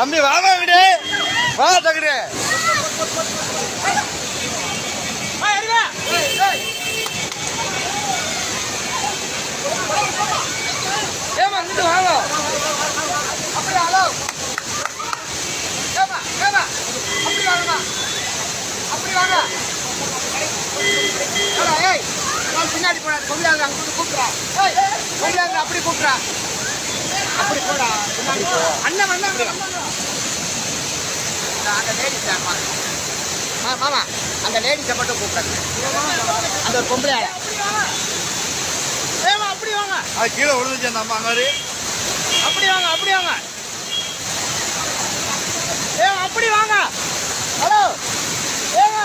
தம்பி வாமா விடு வா தகுடு ஏமா இங்கிட்டு வாங்க அப்படி ஹலோ ஏமா ஏமா அப்படி வாங்கம்மா அப்படி வாங்க ஏய் நான் பின்னாடி போனா கொம்பியாங்க அங்க கூப்பிடுறா ஏய் கொம்பியாங்க அப்படி கூப்பிடுறா அப்படி போடா பின்னாடி போ அண்ணன் வந்தாங்க அந்த லேடிஸ் ஆமா மாமா அந்த லேடிஸை மட்டும் கூப்பிடுறாங்க அந்த ஒரு பொம்பளை ஏமா அப்படி வாங்க அது கீழே விழுந்துச்சு அந்த அம்மா அங்காரு அப்படி வாங்க அப்படி வாங்க ஏமா அப்படி வாங்க ஹலோ ஏங்க